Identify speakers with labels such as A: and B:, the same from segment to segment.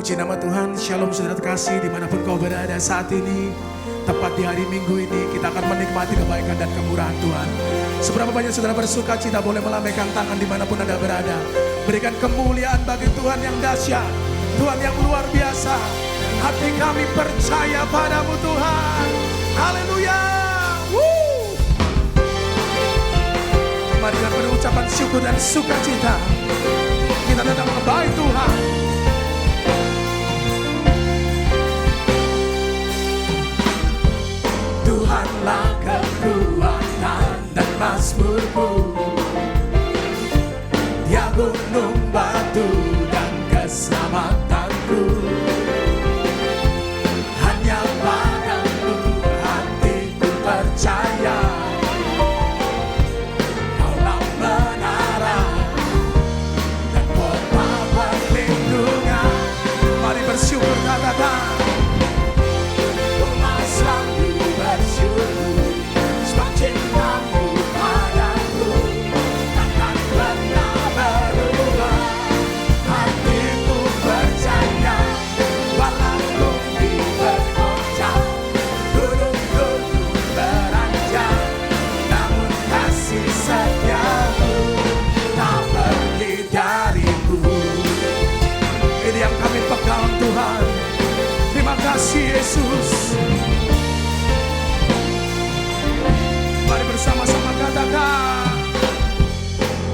A: Puji nama Tuhan, shalom saudara terkasih dimanapun kau berada saat ini. Tepat di hari Minggu ini kita akan menikmati kebaikan dan kemurahan Tuhan. Seberapa banyak saudara bersuka cita boleh melambaikan tangan dimanapun Anda berada. Berikan kemuliaan bagi Tuhan yang dahsyat, Tuhan yang luar biasa. Hati kami percaya padamu Tuhan. Haleluya. Mari dengan penuh ucapan syukur dan sukacita kita datang menghembah Tuhan. Tuhanlah kekuatan dan mazmurku, Dia gunung batu dan keselamatanku. Hanya padamu hatiku percaya, Kaulah menara dan kota perlindungan. Mari bersyukur katakan, sebab cintamu padaku takkan pernah berubah. Hatiku percaya, walau bumi bergoncang, gunung-gunung beranjak, namun kasih setiamu tak pergi dariku. Ini yang kami pegang Tuhan. Terima kasih Yesus. Mari bersama-sama katakan,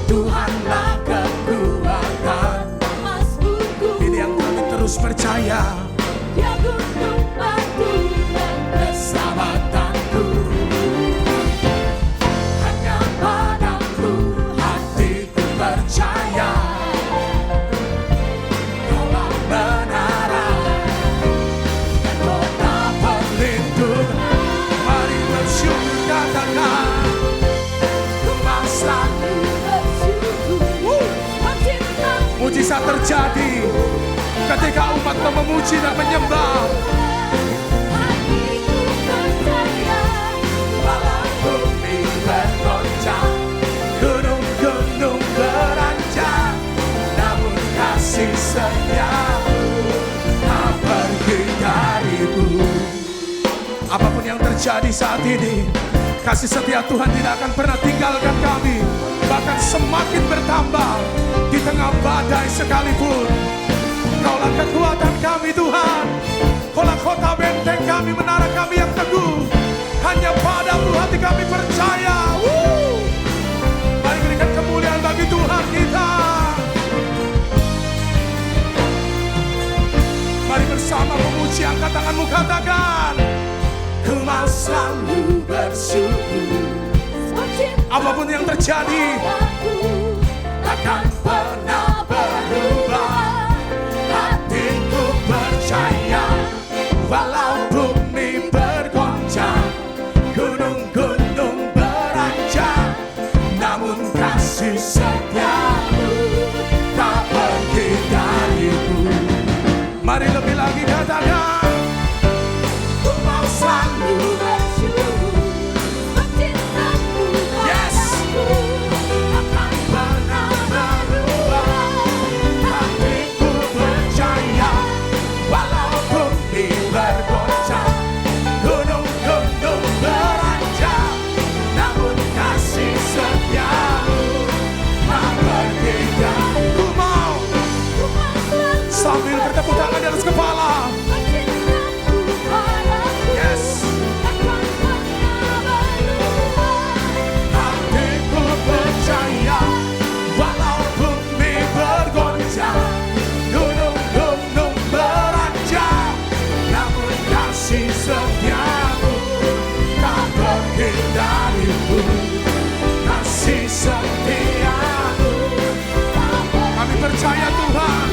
A: Tuhanlah kekuatan mazmurku. Ini yang kami terus percaya, Dia gunung batu dan keselamatanku. Hanya padamu hatiku percaya, Kaulah menara dan kota perlindungan. Mari bersyukur katakan, mujizat terjadi ketika umat memuji dan menyembah. Hatiku percaya, walau bumi bergoncang, gunung-gunung beranjak, namun kasih setiamu tak pergi dariku. Apapun yang terjadi saat ini, kasih setia Tuhan tidak akan pernah tinggalkan kami, bahkan semakin bertambah di tengah badai sekalipun. Kaulah kekuatan kami Tuhan, Kaulah kota benteng kami, menara kami yang teguh. Hanya padamu hati kami percaya. Mari berikan kemuliaan bagi Tuhan kita. Mari bersama memuji, angkat tanganmu katakan, ku mau selalu bersyukur. Apapun yang terjadi takkan pernah berubah. Hatiku percaya, walau bumi bergoncang, gunung-gunung beranjak, namun kasih setiamu tak pergi dariku. Mari lebih lagi katakan, ku mau selalu bersyukur. Sambil bertepuk tangan di atas kepala. Yes. Hatiku percaya, walau bumi bergoncang, gunung-gunung beranjak, namun kasih setiamu tak pergi dariku. Kasih setiamu, kami percaya Tuhan.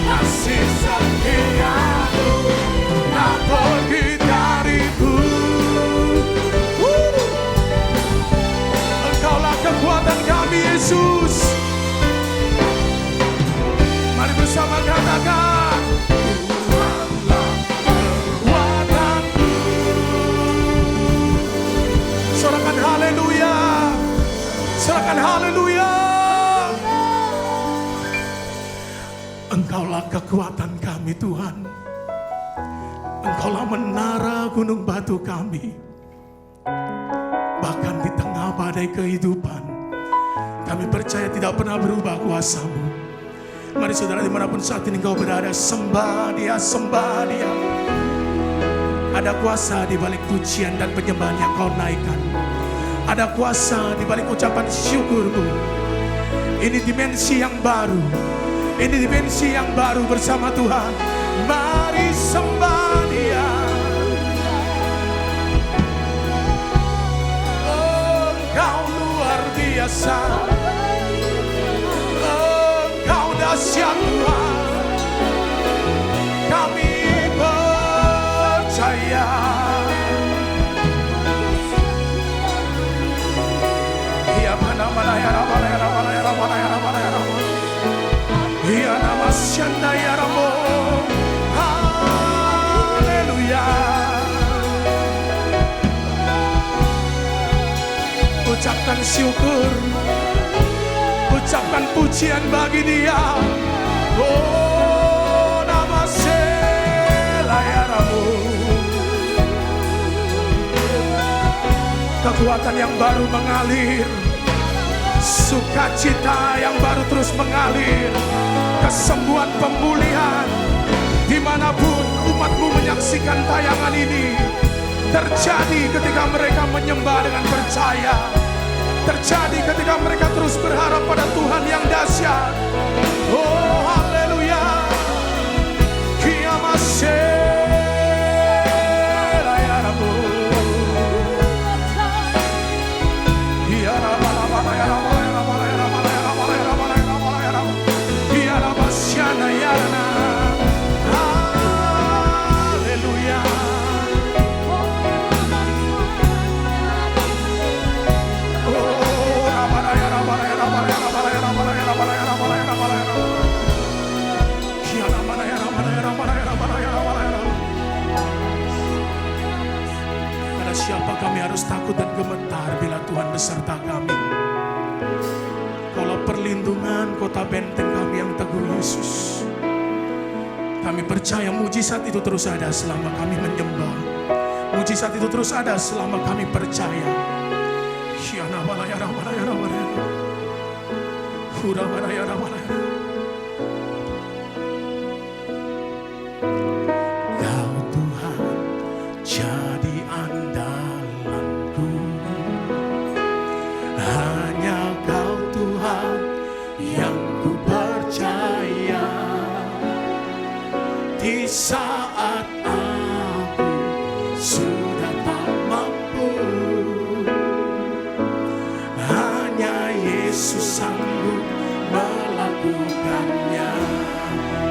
A: Kasih setiamu tak pergi dariku. Engkaulah kekuatan kami Yesus. Mari bersama katakan, Tuhanlah kekuatanku. Sorakan haleluya. Sorakan haleluya. Engkaulah kekuatan kami. kami Tuhan. Engkaulah menara gunung batu kami. Bahkan di tengah badai kehidupan, kami percaya tidak pernah berubah kuasa-Mu. Mari saudara dimanapun saat ini Engkau berada, sembah Dia, sembah Dia. Ada kuasa di balik pujian dan penyembahan yang Kau naikkan. Ada kuasa di balik ucapan syukur-Mu. Ini dimensi yang baru. Ini dimensi yang baru bersama Tuhan. Mari sembah Dia. Oh, Engkau luar biasa. Oh, Engkau dahsyat Tuhan. Kami percaya. Iya mana ya mana ya mana ya mana ya mana ya. Iya nama Syanda ya Ramo. Haleluya. Ucapkan syukur, ucapkan pujian bagi Dia. Oh nama Sela ya Ramo. Kekuatan yang baru mengalir, sukacita yang baru terus mengalir, kesembuhan, pemulihan. Dimanapun umat-Mu menyaksikan tayangan ini, terjadi ketika mereka menyembah dengan percaya. Terjadi ketika mereka terus berharap pada Tuhan yang dahsyat. Oh haleluya. Kiamaseh. Siapa kami harus takut dan gemetar bila Tuhan beserta kami? Kaulah perlindungan kota benteng kami yang teguh Yesus. Kami percaya mujizat itu terus ada selama kami menyembah. Mujizat itu terus ada selama kami percaya. Kau Tuhan jadi andalanku. Hanya Kau Tuhan yang ku percaya. Di saat aku sudah tak mampu, hanya Yesus sanggup melakukannya.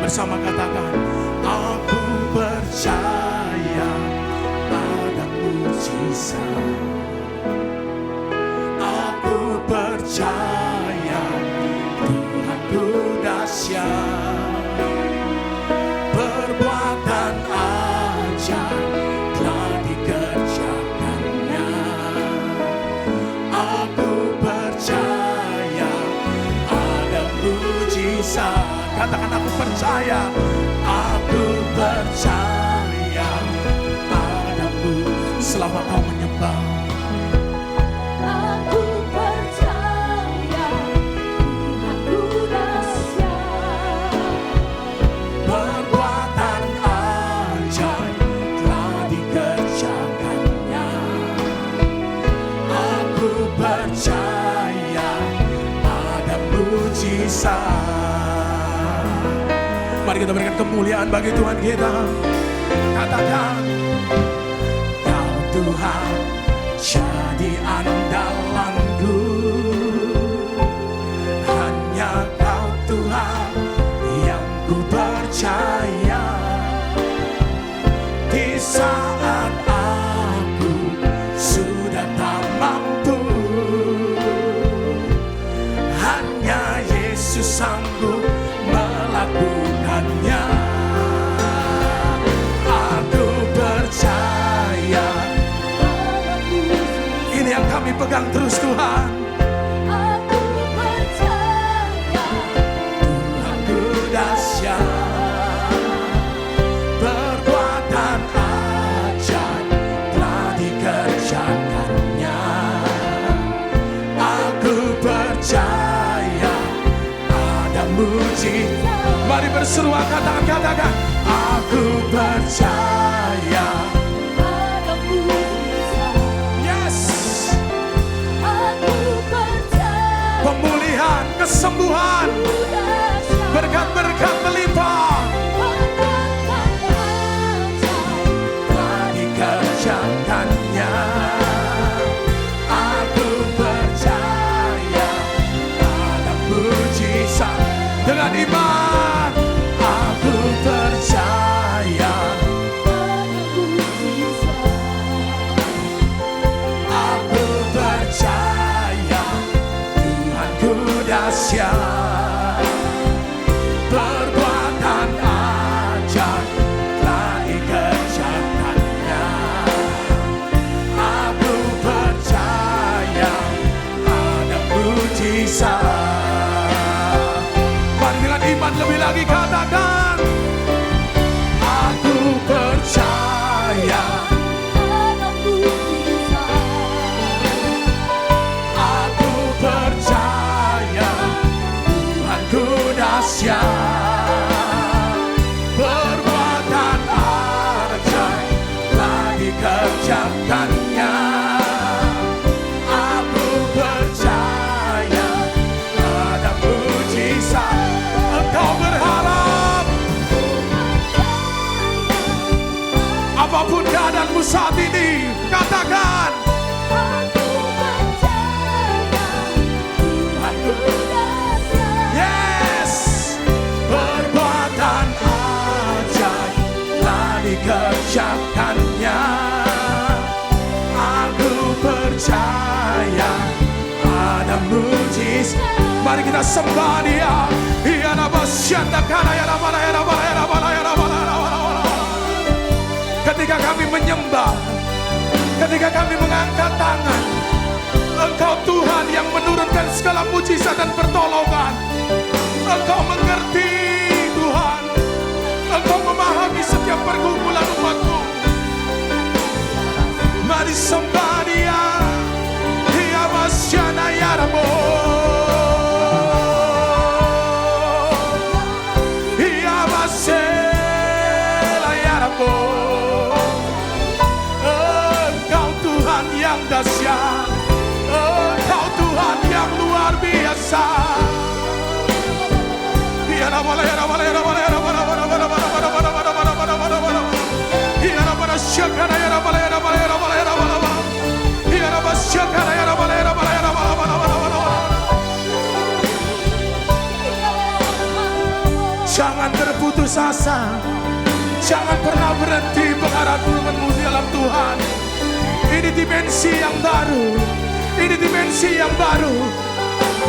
A: Bersama katakan, aku percaya ada mujizat. Aku percaya Tuhanku dahsyat. Perbuatan ajaib telah dikerjakannya. Aku percaya ada mujizat. Katakan aku percaya. Aku percaya ada mujizat. Selama kau menyembah,
B: Aku percaya Tuhanku dahsyat.
A: perbuatan ajaib telah dikerjakannya. Aku percaya ada mujizat. Mari kita berikan kemuliaan bagi Tuhan kita. Katakan, Kau Tuhan jadi andalanku. Hanya Kau Tuhan yang ku percaya. Di saat aku sudah tak mampu, hanya Yesus sanggup melakukannya. Aku percaya. Ini yang kami pegang terus Tuhan.
B: Aku percaya
A: Tuhanku dahsyat. memuji. Mari berseru angkat tangan, katakan aku percaya.
B: Ada mujizat.
A: Yes.
B: Aku percaya.
A: Pemulihan, kesembuhan,
B: Dahsyat.
A: berkat-berkat melimpah
B: Perkataan ajaib.
A: telah dikerjakannya. Aku percaya ada mujizat. Dengan iman aku percaya.
B: Ada mujizat.
A: Aku percaya Tuhanku dahsyat. Perbuatan ajaib telah dikerjakannya. Aku percaya ada mujizat. Mari dengan iman lebih lagi katakan aku percaya.
B: Ada mujizat.
A: Aku percaya Tuhanku dahsyat. Perbuatan ajaib telah dikerjakannya. Aku percaya ada mujizat. Engkau berharap apapun keadaanmu saat ini, katakan
B: Aku percaya.
A: Tuhanku.
B: Dahsyat.
A: Yes, perbuatan ajaib telah dikerjakannya. Aku percaya ada mujizat. Mari kita sembah Dia. Iya nabasyanda kana ya rabala ya rabala ya rabala ya rabala ya rabala. Ketika kami menyembah, ketika kami mengangkat tangan, Engkau Tuhan yang menurunkan segala mujizat dan pertolongan. Engkau mengerti Tuhan. Engkau memahami setiap pergumulan umat-Mu. Mari sembah Dia. Dia masyana ya Rabo. Dia masyana ya Rabo. Engkau Tuhan yang dahsyat. Engkau Tuhan yang luar biasa. Ya Rabbana ya Rabbana ya Rabbana ya Rabbana ya Rabbana ya Rabbana. Ya Rabbana syakara ya Rabbana ya Rabbana ya Rabbana ya Rabbana. Ya Rabbana syakara ya Rabbana ya Rabbana ya Rabbana. Jangan berputus asa. Jangan pernah berhenti mengharapkanmu dalam Tuhan. Ini dimensi yang baru. Ini dimensi yang baru.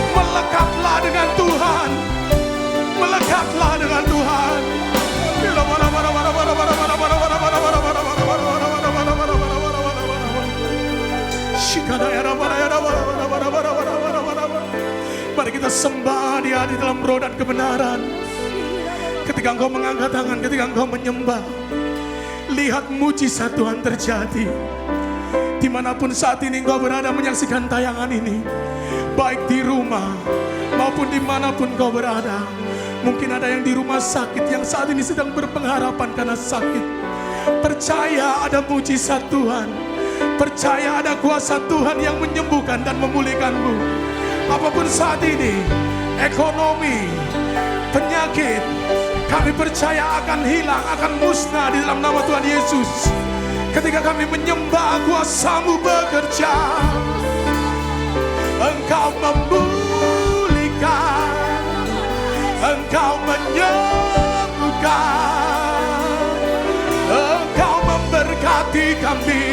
A: Melekatlah dengan Tuhan. Melekatlah dengan Tuhan. Mari kita sembah Dia di dalam roh dan kebenaran. Ketika engkau mengangkat tangan, ketika engkau menyembah, lihat mujizat Tuhan terjadi. Dimanapun saat ini engkau berada menyaksikan tayangan ini, baik di rumah maupun dimanapun kau berada. Mungkin ada yang di rumah sakit, yang saat ini sedang berpengharapan karena sakit. Percaya ada mujizat Tuhan. Percaya ada kuasa Tuhan yang menyembuhkan dan memulihkanmu. Apapun saat ini, ekonomi, penyakit, kami percaya akan hilang, akan musnah di dalam nama Tuhan Yesus. Ketika kami menyembah, kuasa-Mu bekerja. Engkau memulihkan, Engkau menyembuhkan, Engkau memberkati kami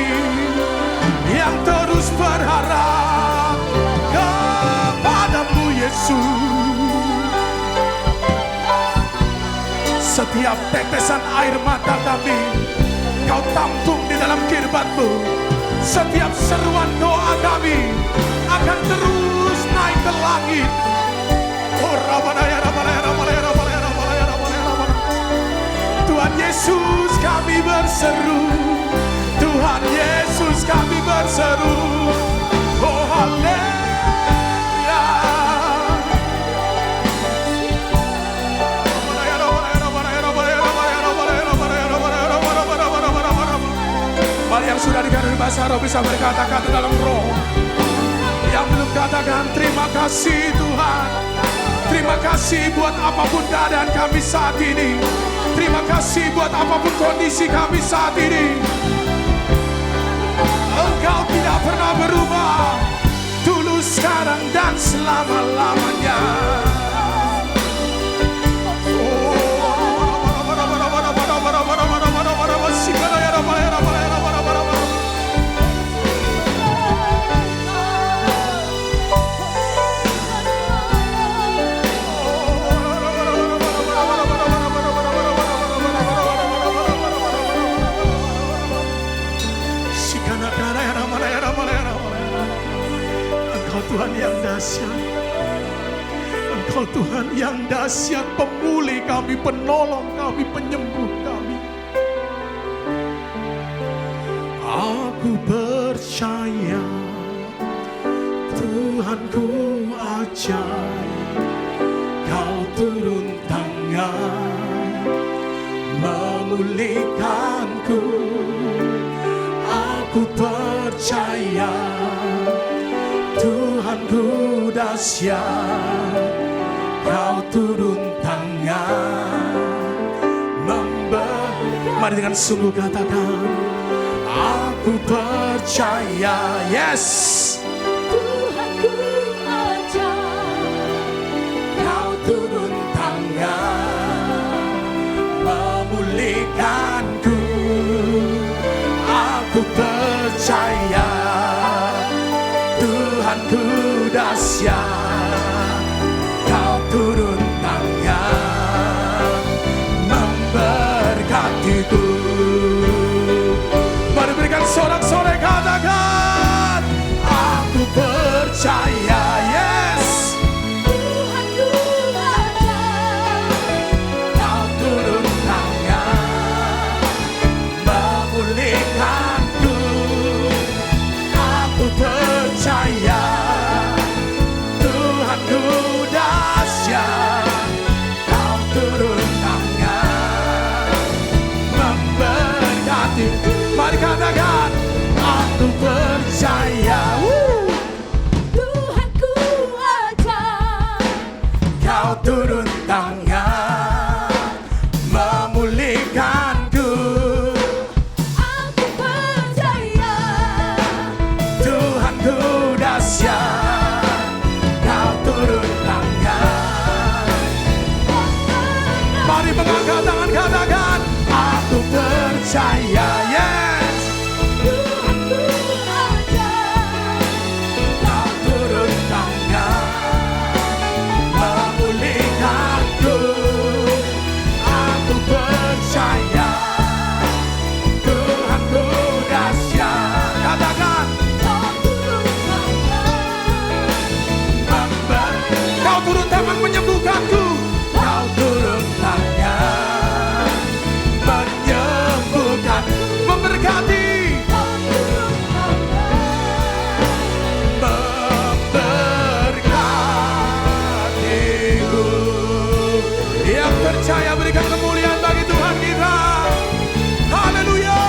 A: yang terus berharap kepadamu Yesus. Setiap tetesan air mata kami Kau tampung di dalam kirbat-Mu. Setiap seruan doa kami akan terus naik ke langit. Tuhan Yesus kami berseru, Tuhan Yesus kami berseru. Oh haleluya. berbahasa roh bisa berkata-kata dalam roh. Yang belum katakan terima kasih Tuhan. Terima kasih buat apapun keadaan kami saat ini. Terima kasih buat apapun kondisi kami saat ini. Engkau tidak pernah berubah, dulu, sekarang, dan selama-lamanya. Engkau Tuhan yang dahsyat. Engkau Tuhan yang dahsyat, pemulih kami, penolong kami, penyembuh kami. Aku percaya Tuhanku ajaib, Kau turun tangan memulihkanku. Aku percaya Tuhanku dahsyat, Kau turun tangan mari dengan sungguh katakan, aku percaya. Yes,
B: Tuhanku ajaib,
A: Kau turun tangan memulihkanku. Aku percaya Tuhanku dahsyat, Kau turun tangan memberkatiku. Mari berikan sorak-sorai, katakan, aku percaya. Yes,
B: Tuhanku ajaib,
A: Kau turun tangan memulihkanku. Aku percaya Tuhanku dahsyat, Kau turun tangan memberkati. Mari katakan, aku percaya.
B: Tuhanku ajaib,
A: Kau turun tangan memulihkanku.
B: aku percaya.
A: Tuhanku dahsyat, Kau turun tangan. Mari mengangkat tangan, katakan, aku percaya. Yes,
B: Tuhanku ajaib,
A: Kau turun tangan memulihkanku. Aku percaya Tuhanku dahsyat. Katakan,
B: Kau turun tangan,
A: Kau turun tangan menyembuhkanku. Kau turun tangan menyembuhkan, memberkati,
B: Kau turun
A: memberkatiku. Yang percaya berikan kemuliaan bagi Tuhan kita. Haleluya.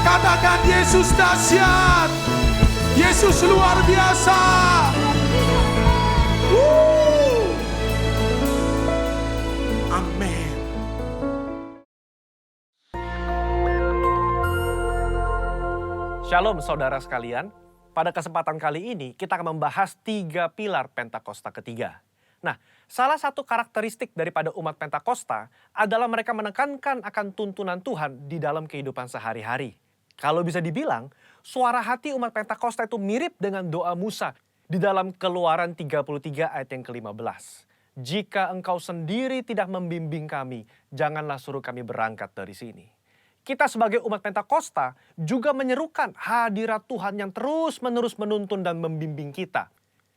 A: Katakan, Yesus dahsyat, Yesus luar biasa. Amin.
C: Shalom saudara sekalian, pada kesempatan kali ini kita akan membahas 3 pilar Pentakosta ketiga. Nah, salah satu karakteristik daripada umat Pentakosta adalah mereka menekankan akan tuntunan Tuhan di dalam kehidupan sehari-hari. Kalau bisa dibilang, suara hati umat Pentakosta itu mirip dengan doa Musa di dalam Keluaran 33 ayat yang ke-15. Jika engkau sendiri tidak membimbing kami, janganlah suruh kami berangkat dari sini. Kita sebagai umat Pentakosta juga menyerukan hadirat Tuhan yang terus-menerus menuntun dan membimbing kita.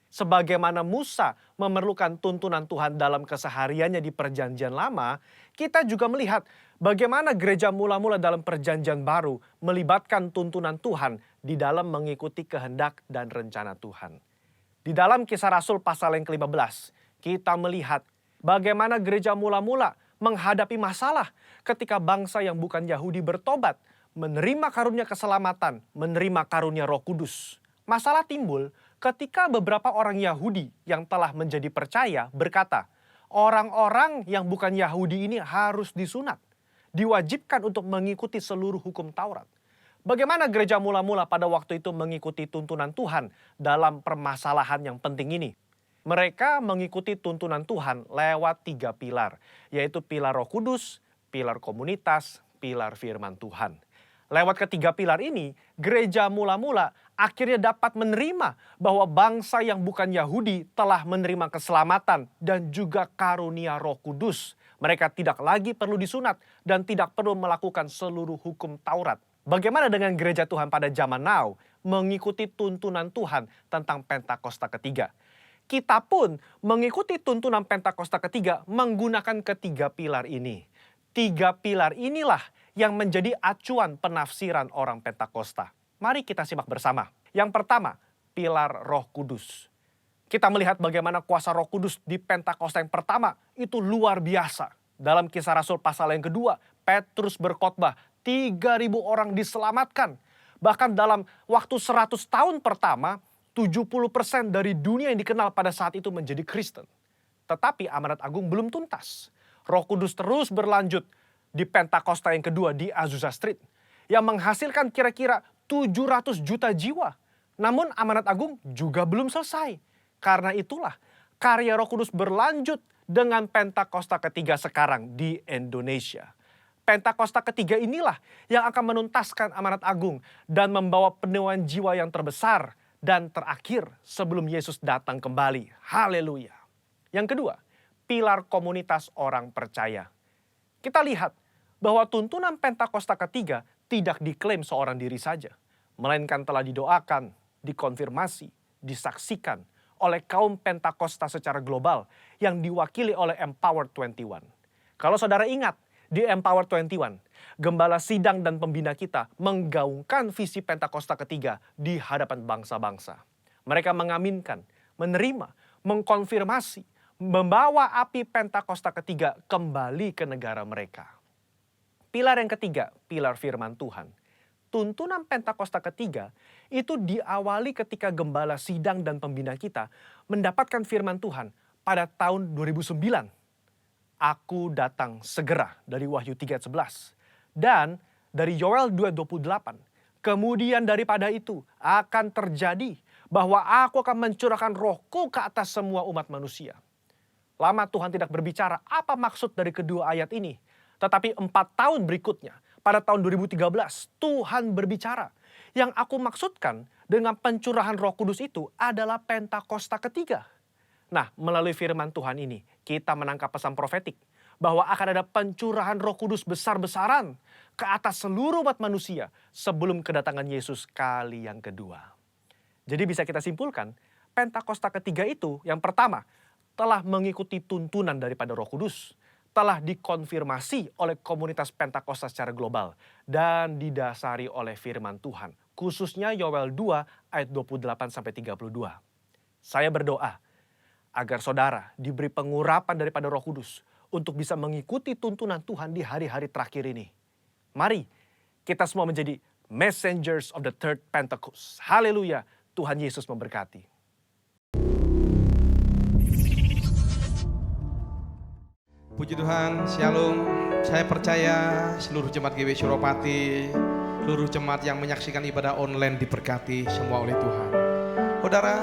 C: Sebagaimana Musa memerlukan tuntunan Tuhan dalam kesehariannya di Perjanjian Lama, kita juga melihat bagaimana gereja mula-mula dalam Perjanjian Baru melibatkan tuntunan Tuhan di dalam mengikuti kehendak dan rencana Tuhan. Di dalam Kisah Rasul pasal yang ke-15, kita melihat bagaimana gereja mula-mula menghadapi masalah ketika bangsa yang bukan Yahudi bertobat, menerima karunia keselamatan, menerima karunia Roh Kudus. Masalah timbul ketika beberapa orang Yahudi yang telah menjadi percaya berkata, orang-orang yang bukan Yahudi ini harus disunat, diwajibkan untuk mengikuti seluruh hukum Taurat. Bagaimana gereja mula-mula pada waktu itu mengikuti tuntunan Tuhan dalam permasalahan yang penting ini? Mereka mengikuti tuntunan Tuhan lewat 3 pilar, yaitu pilar Roh Kudus, pilar komunitas, pilar firman Tuhan. Lewat ketiga pilar ini, gereja mula-mula akhirnya dapat menerima bahwa bangsa yang bukan Yahudi telah menerima keselamatan dan juga karunia Roh Kudus. Mereka tidak lagi perlu disunat dan tidak perlu melakukan seluruh hukum Taurat. Bagaimana dengan gereja Tuhan pada zaman now mengikuti tuntunan Tuhan tentang Pentakosta ketiga? Kita pun mengikuti tuntunan Pentakosta ketiga menggunakan ketiga pilar ini. 3 pilar inilah yang menjadi acuan penafsiran orang Pentakosta. Mari kita simak bersama. Yang pertama, pilar Roh Kudus. Kita melihat bagaimana kuasa Roh Kudus di Pentakosta yang pertama itu luar biasa. Dalam Kisah Rasul pasal yang kedua, Petrus berkhotbah, 3.000 orang diselamatkan. Bahkan dalam waktu 100 tahun pertama, 70% dari dunia yang dikenal pada saat itu menjadi Kristen. Tetapi amanat agung belum tuntas. Roh Kudus terus berlanjut di Pentakosta yang kedua di Azusa Street, yang menghasilkan kira-kira 700 juta jiwa. Namun amanat agung juga belum selesai. Karena itulah karya Roh Kudus berlanjut dengan Pentakosta ketiga sekarang di Indonesia. Pentakosta ketiga inilah yang akan menuntaskan amanat agung dan membawa penuaian jiwa yang terbesar dan terakhir sebelum Yesus datang kembali. Haleluya. Yang kedua, pilar komunitas orang percaya. Kita lihat bahwa tuntunan Pentakosta ketiga tidak diklaim seorang diri saja, melainkan telah didoakan, dikonfirmasi, disaksikan oleh kaum Pentakosta secara global yang diwakili oleh Empower 21. Kalau saudara ingat, di Empower 21, gembala sidang dan pembina kita menggaungkan visi Pentakosta ketiga di hadapan bangsa-bangsa. Mereka mengaminkan, menerima, mengkonfirmasi, membawa api Pentakosta ketiga kembali ke negara mereka. Pilar yang ketiga, pilar firman Tuhan. Tuntunan Pentakosta ketiga itu diawali ketika gembala sidang dan pembina kita mendapatkan firman Tuhan pada tahun 2009. Aku datang segera dari Wahyu 3:11. Dan dari Yoel 2:28. Kemudian daripada itu akan terjadi bahwa aku akan mencurahkan rohku ke atas semua umat manusia. Lama Tuhan tidak berbicara apa maksud dari kedua ayat ini. Tetapi 4 tahun berikutnya, pada tahun 2013, Tuhan berbicara. Yang aku maksudkan dengan pencurahan Roh Kudus itu adalah Pentakosta ketiga. Nah, melalui firman Tuhan ini, kita menangkap pesan profetik bahwa akan ada pencurahan Roh Kudus besar-besaran ke atas seluruh umat manusia sebelum kedatangan Yesus kali yang kedua. Jadi bisa kita simpulkan, Pentakosta ketiga itu yang pertama, telah mengikuti tuntunan daripada Roh Kudus, telah dikonfirmasi oleh komunitas Pentakosta secara global, dan didasari oleh firman Tuhan, khususnya Yoel 2 ayat 28-32. Saya berdoa agar saudara diberi pengurapan daripada Roh Kudus untuk bisa mengikuti tuntunan Tuhan di hari-hari terakhir ini. Mari kita semua menjadi messengers of the third Pentecost. Haleluya, Tuhan Yesus memberkati.
D: Puji Tuhan, Shalom. Saya percaya seluruh jemaat GW Suropati, seluruh jemaat yang menyaksikan ibadah online diberkati semua oleh Tuhan. Saudara,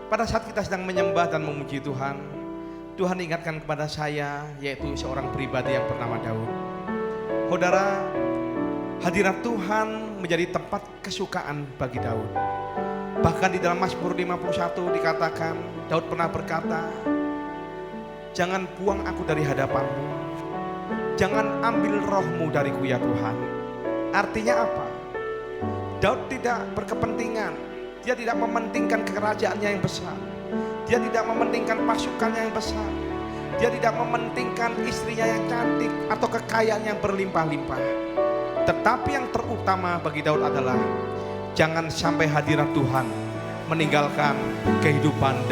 D: pada saat kita sedang menyembah dan memuji Tuhan, Tuhan ingatkan kepada saya, yaitu seorang pribadi yang bernama Daud. Saudara, hadirat Tuhan menjadi tempat kesukaan bagi Daud. Bahkan di dalam Mazmur 51 dikatakan, Daud pernah berkata, jangan buang aku dari hadapanmu, jangan ambil rohmu dariku ya Tuhan. Artinya apa? Daud tidak berkepentingan, dia tidak mementingkan kerajaannya yang besar, dia tidak mementingkan pasukannya yang besar, dia tidak mementingkan istrinya yang cantik atau kekayaan yang berlimpah-limpah. Tetapi yang terutama bagi Daud adalah jangan sampai hadirat Tuhan meninggalkan kehidupan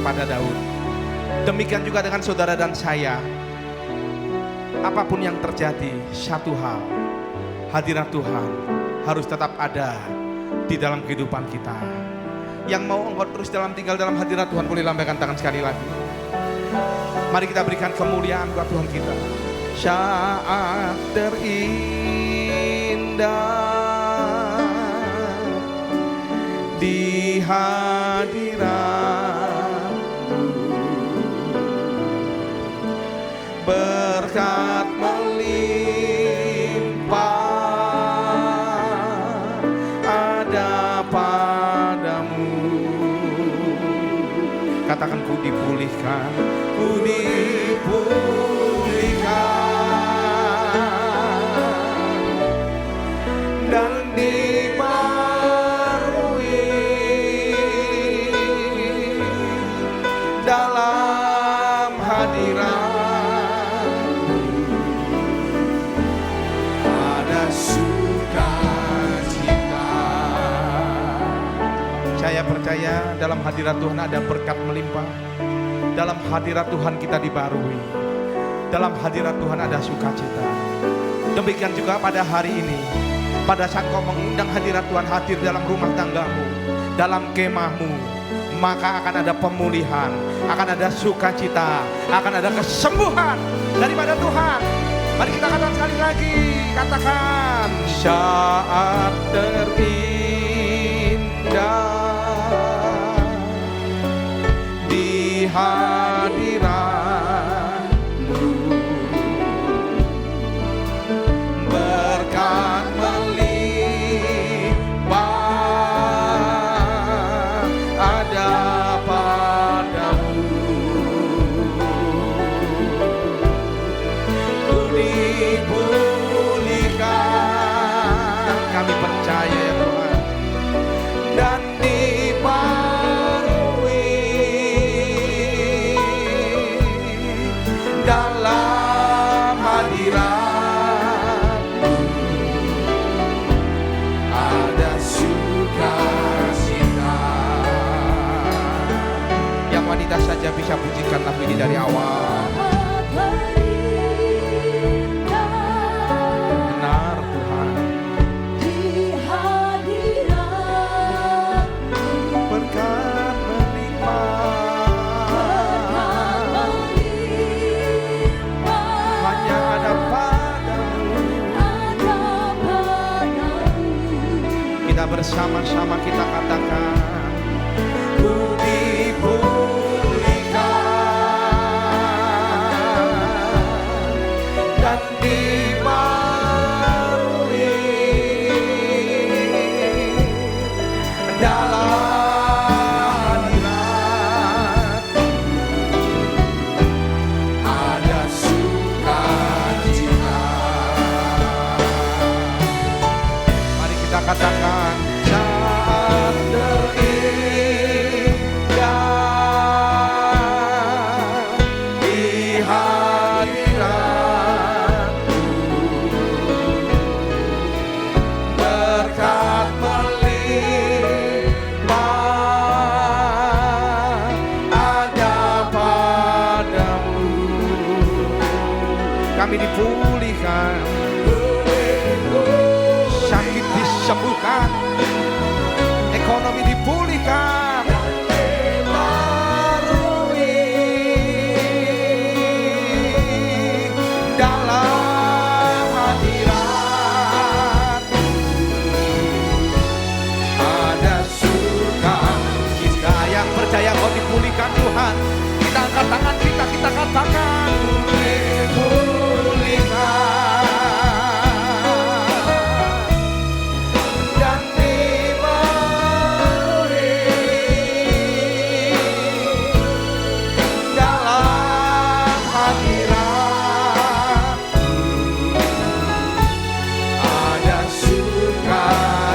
D: pada Daud. Demikian juga dengan saudara dan saya. Apapun yang terjadi, satu hal, hadirat Tuhan harus tetap ada di dalam kehidupan kita. Yang mau engkau terus tinggal dalam hadirat Tuhan, boleh lambaikan tangan sekali lagi. Mari kita berikan kemuliaan buat Tuhan kita. Saat terindah di hadirat-Mu, berkat melimpah ada padamu. Katakan, ku dipulihkan, ku dipulihkan dan dibarui dalam hadirat-Mu. Ada sukacita. Saya percaya dalam hadirat Tuhan ada berkat melimpah. Dalam hadirat Tuhan kita dibarui. Dalam hadirat Tuhan ada sukacita. Demikian juga pada hari ini. Pada saat kau mengundang hadirat Tuhan hadir dalam rumah tanggamu, dalam kemahmu, maka akan ada pemulihan, akan ada sukacita, akan ada kesembuhan daripada Tuhan. Mari kita katakan sekali lagi. Katakan, saat terindah di hadirat-Mu, berkat melimpah ada padamu. Ku dipulihkan, kami percaya ya Tuhan, dan dalam hadirat-Mu ada sukacita. Yang wanita saja bisa pujikan lagu ini dari awal. Benar Tuhan, berkat bersama-sama kita katakan, ku dipulihkan dan dibarui dalam hadirat-Mu ada sukacita. Mari kita katakan, kami dipulihkan, sakit disembuhkan, ekonomi dipulihkan, dibarui dalam hadirat-Mu ada sukacita. Yang percaya kau dipulihkan Tuhan, kita angkat tangan kita katakan, dan dibarui dalam hadirat-Mu ada sukacita.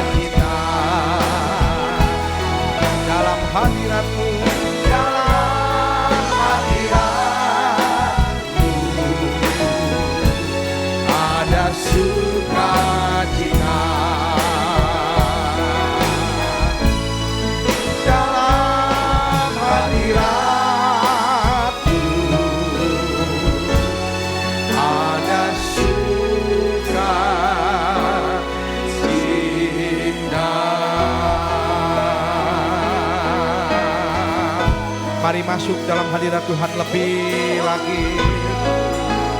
D: Dalam hadirat-Mu, dalam hadirat Mari masuk dalam hadirat Tuhan lebih lagi.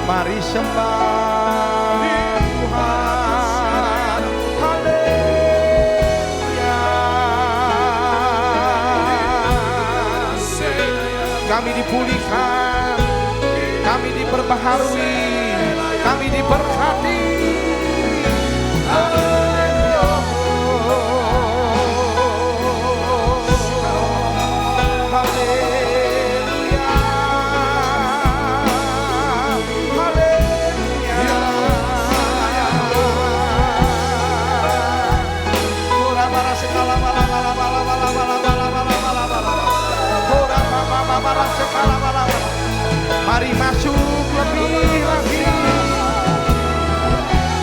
D: Mari sembah Tuhan. Haleluya. Kami dipulihkan, kami diperbaharui, kami diberkati. Mari masuk lebih lagi.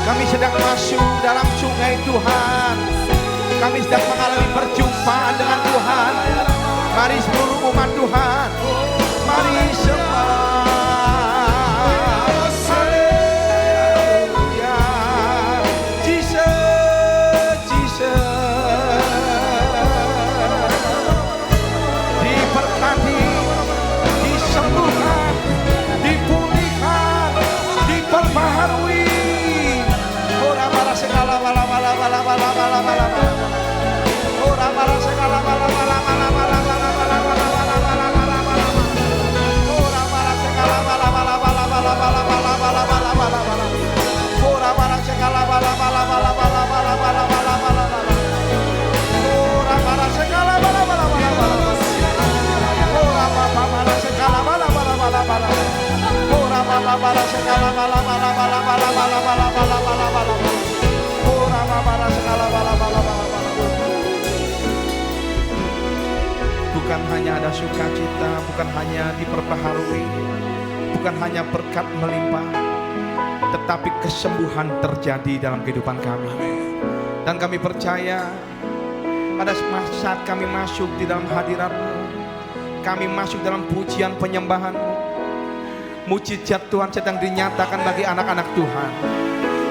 D: Kami sedang masuk dalam sungai Tuhan. Kami sedang mengalami perjumpaan dengan Tuhan. Mari seluruh umat Tuhan, mari sembah. Haleluya. Jesus, Jesus. Diberkati, disembuhkan, dipulihkan, diperbaharui. Ora para segala bala bala bala bala bala bala. Ora para segala bala bala bala bala bala bala bala bala bala. Ora para segala bala bala bala bala bala bala bala bala bala. Ora para segala bala bala bala bala bala bala bala bala. Ora para segala bala bala bala bala. Ora papa para segala bala bala bala bala. Ora papa para segala bala bala bala bala bala bala bala bala. Ora papa para segala bala bala bala bala. Bukan hanya ada sukacita, bukan hanya diperbaharui, bukan hanya berkat melimpah, tetapi kesembuhan terjadi dalam kehidupan kami. Dan kami percaya pada saat kami masuk di dalam hadirat-Mu, kami masuk dalam pujian penyembahan-Mu, mujizat Tuhan sedang dinyatakan bagi anak-anak Tuhan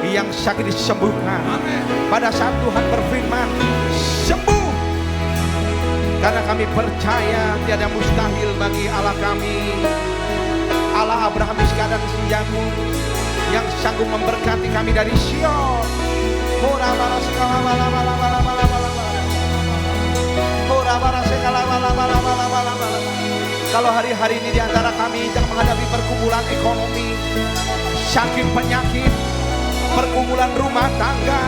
D: yang sakit disembuhkan. Pada saat Tuhan berfirman, sembuh. Karena kami percaya tiada mustahil bagi Allah kami, Allah Abraham, Ishak dan Yakub, yang sanggup memberkati kami dari Sion. Ora bara segala bala bala bala bala bala. Ora bara segala bala bala bala bala bala. Kalau hari-hari ini di antara kami sedang menghadapi pergumulan ekonomi, sakit penyakit, pergumulan rumah tangga,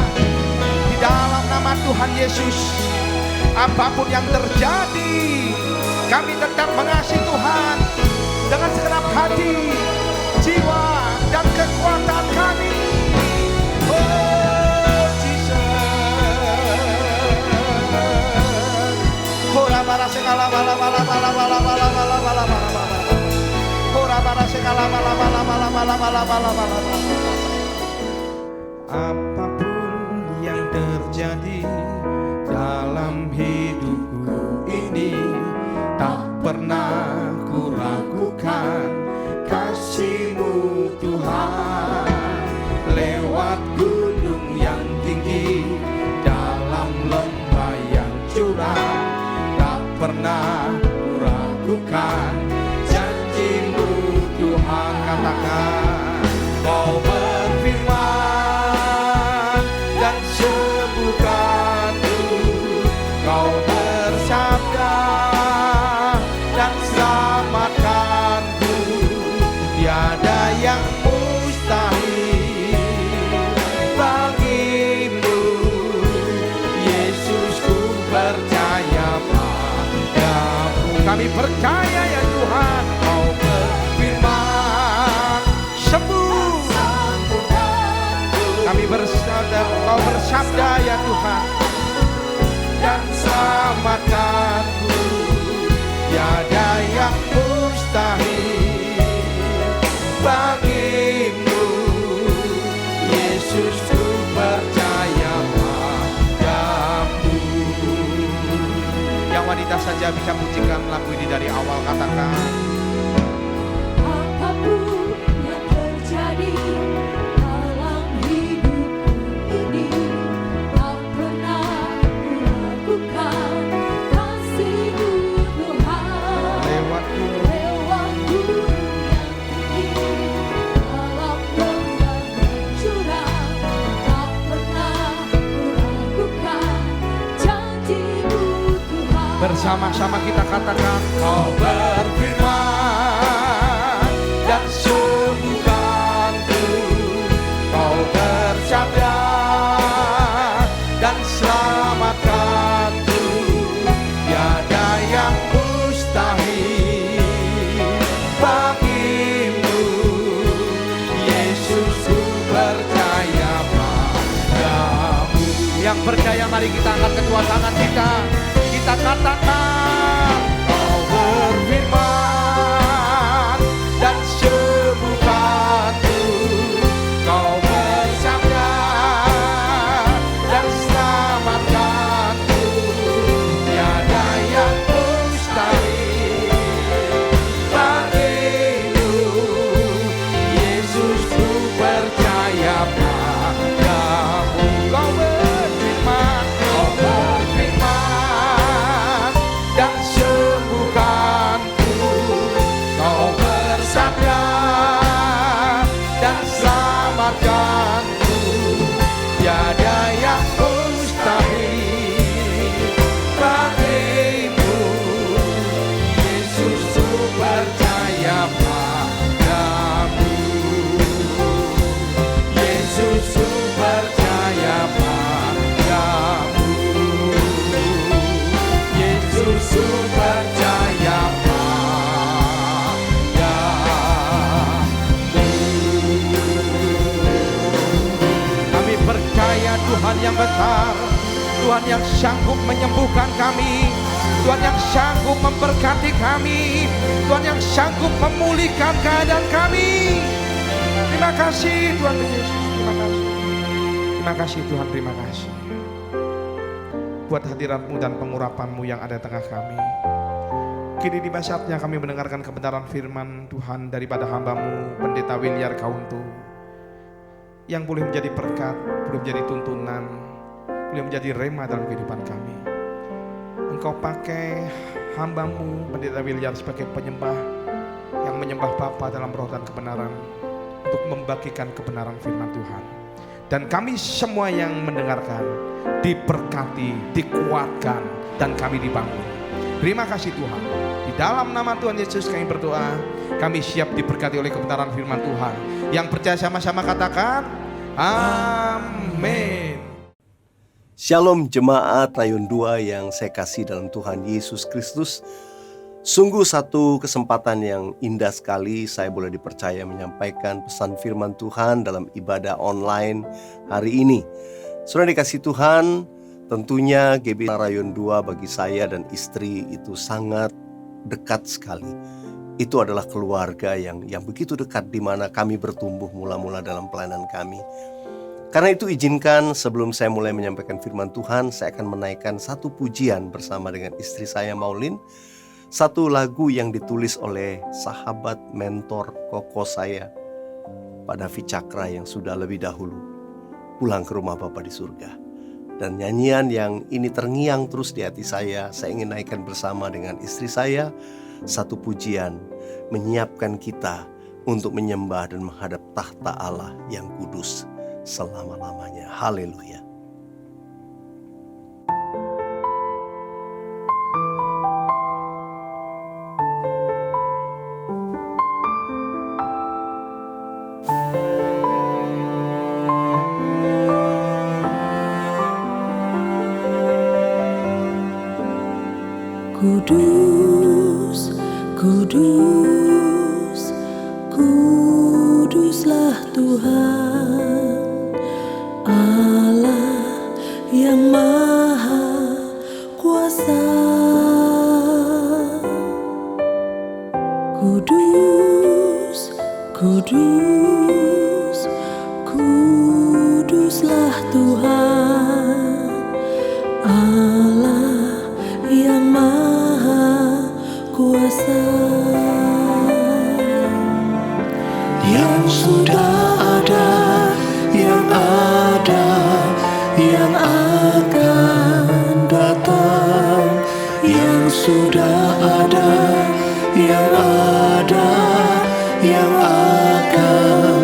D: di dalam nama Tuhan Yesus, apapun yang terjadi, kami tetap mengasihi Tuhan dengan segenap hati, jiwa, dan kekuatan kami. Oh Jesus. Ora bara segala bala bala bala bala bala bala bala bala. Ora bara segala bala bala bala bala bala bala bala. Apapun yang terjadi dalam hidupku ini, tak pernah ku ragukan kasih-Mu Tuhan. Lewat gunung yang tinggi, dalam lembah yang curam, tak pernah ku ragukan janji-Mu Tuhan. Katakan, Kau berfirman dan sembuhkanku, Kau bersabda dan selamatkanku. Tiada yang mustahil bagi-Mu, Yesus, ku percaya padamu. Kami percaya ya Tuhan, Kau berfirman, sembuh. Kami bersabda, Kau bersabda ya Tuhan, dan selamatkanku. Tiada yang mustahil bagi-Mu, Yesus, ku percaya padamu. Yang wanita saja bisa pujikan lagu ini dari awal. Katakan,
B: Apapun yang terjadi dalam hidupku ini, tak pernah ku ragukan kasih-Mu Tuhan.
D: lewat Bersama-sama kita katakan, Kau berfirman dan sembuhkanku, Kau bersabda dan selamatkanku. Tiada yang mustahil bagimu, Yesus, ku percaya padamu. Yang percaya, mari kita angkat kedua tangan kita. Kita katakan, Kau berfirman dan sembuhkanku, Kau bersabda dan selamatkanku. Tiada yang mustahil bagimu, Yesus, ku percaya padamu. Kau berfirman, Kau berfirman dan sembuhkanku, Kau bersabda dan selamatkanku. Tiada yang mustahil bagimu, Yesus, ku percaya padamu. Yesus, ku percaya padamu. Yesus, ku percaya padamu. Kami percaya Tuhan yang besar, Tuhan yang sanggup menyembuhkan kami, Tuhan yang sanggup memberkati kami, Tuhan yang sanggup memulihkan keadaan kami. Terima kasih Tuhan Yesus, terima kasih. Terima kasih Tuhan, terima kasih buat hadirat-Mu dan pengurapan-Mu yang ada di tengah kami. Kini tiba saatnya kami mendengarkan kebenaran firman Tuhan daripada hamba-Mu, Pendeta Williar Kauntu, yang boleh menjadi berkat, boleh menjadi tuntunan, boleh menjadi rema dalam kehidupan kami. Engkau pakai hamba-Mu, Pendeta Williar, sebagai penyembah yang menyembah Bapa dalam roh dan kebenaran, untuk membagikan kebenaran firman Tuhan. Dan kami semua yang mendengarkan diberkati, dikuatkan, dan kami dibangun. Terima kasih Tuhan. Di dalam nama Tuhan Yesus kami berdoa. Kami siap diberkati oleh kebenaran firman Tuhan. Yang percaya sama-sama katakan, amin.
E: Shalom jemaat Rayon 2 yang saya kasih dalam Tuhan Yesus Kristus. Sungguh satu kesempatan yang indah sekali saya boleh dipercaya menyampaikan pesan firman Tuhan dalam ibadah online hari ini. Saudara dikasih Tuhan, tentunya GB Rayon 2 bagi saya dan istri itu sangat dekat sekali. Itu adalah keluarga yang begitu dekat, di mana kami bertumbuh mula-mula dalam pelayanan kami. Karena itu izinkan sebelum saya mulai menyampaikan firman Tuhan, saya akan menaikkan satu pujian bersama dengan istri saya Maulin. Satu lagu yang ditulis oleh sahabat mentor koko saya, Pak David Cakra, yang sudah lebih dahulu pulang ke rumah Bapa di surga. Dan nyanyian yang ini terngiang terus di hati saya ingin naikkan bersama dengan istri saya. Satu pujian menyiapkan kita untuk menyembah dan menghadap tahta Allah yang kudus selama-lamanya. Haleluya.
B: Kudus, kudus, kuduslah Tuhan, Allah yang maha kuasa. Kudus, kudus, kuduslah Tuhan, Allah yang maha kuasa. Yang sudah ada, yang ada, yang akan datang. Yang sudah ada, yang ada, yang akan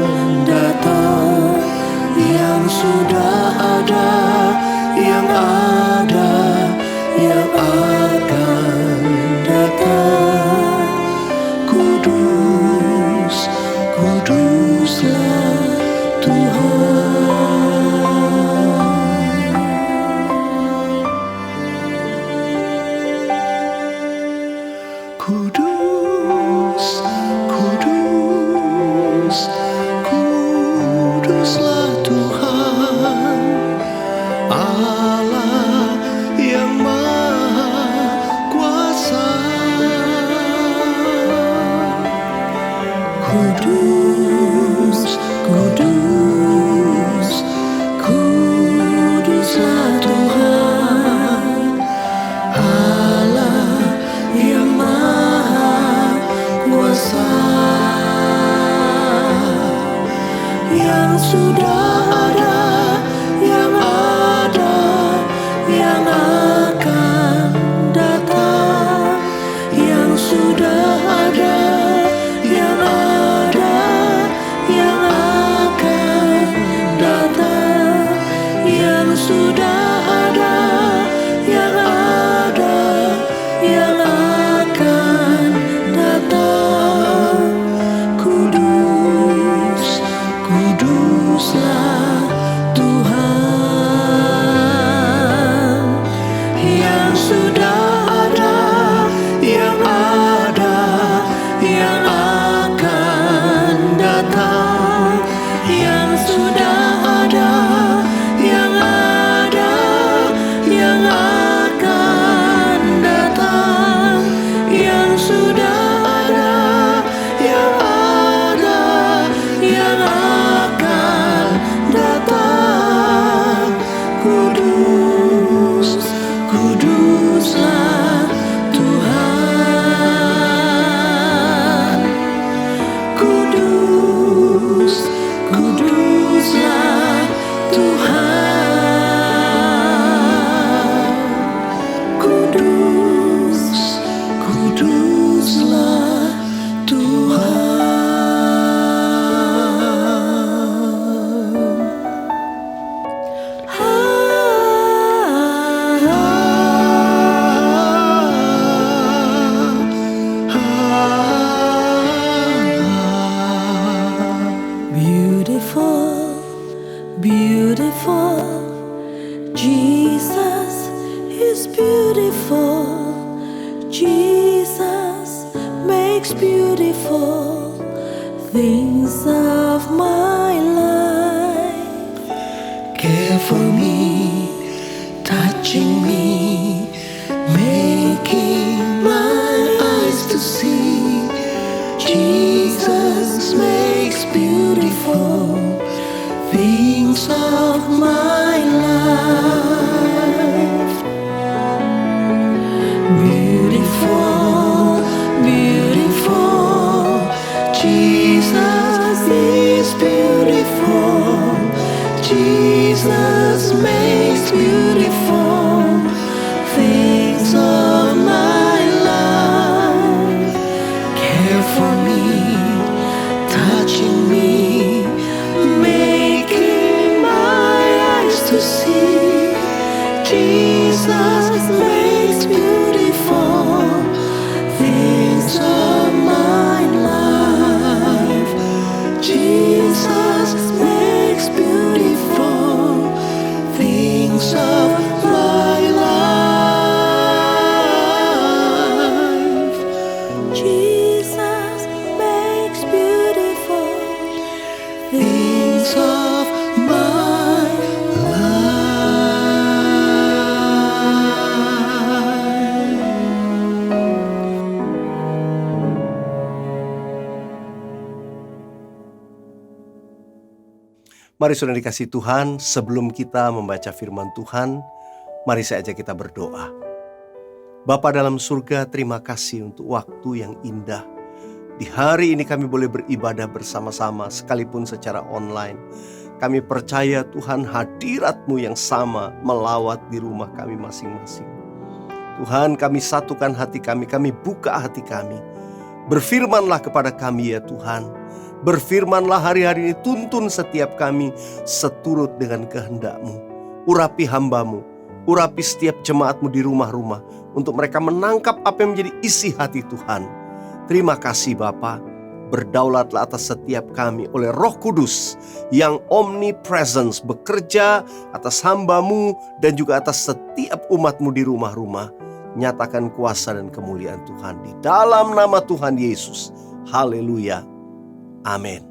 B: datang. Yang sudah ada, yang ada, yang akan kudus, kuduslah Tuhan. Kudus, kuduslah Tuhan. Kudus, kuduslah Tuhan. Beautiful, beautiful, Jesus is beautiful. Jesus makes beautiful things of my life. Care for me, touching me, making my eyes to see. Jesus makes beautiful things of my life. Beautiful, beautiful, Jesus is beautiful. Jesus makes beautiful things of my life. Care for me, touching me, making my eyes to see. Jesus makes beautiful things of my life. Jesus makes beautiful things of my life. Jesus makes beautiful things of my life.
E: Mari saudara dikasih Tuhan, sebelum kita membaca firman Tuhan, mari saja kita berdoa. Bapa dalam surga, terima kasih untuk waktu yang indah. Di hari ini kami boleh beribadah bersama-sama, sekalipun secara online. Kami percaya Tuhan, hadirat-Mu yang sama melawat di rumah kami masing-masing. Tuhan, kami satukan hati kami buka hati kami. Berfirmanlah kepada kami ya Tuhan. Berfirmanlah hari-hari ini, tuntun setiap kami seturut dengan kehendak-Mu. Urapi hamba-Mu, urapi setiap jemaat-Mu di rumah-rumah, untuk mereka menangkap apa yang menjadi isi hati Tuhan. Terima kasih Bapa, berdaulatlah atas setiap kami oleh Roh Kudus yang omnipresence, bekerja atas hamba-Mu dan juga atas setiap umat-Mu di rumah-rumah. Nyatakan kuasa dan kemuliaan Tuhan di dalam nama Tuhan Yesus. Haleluya. Amin.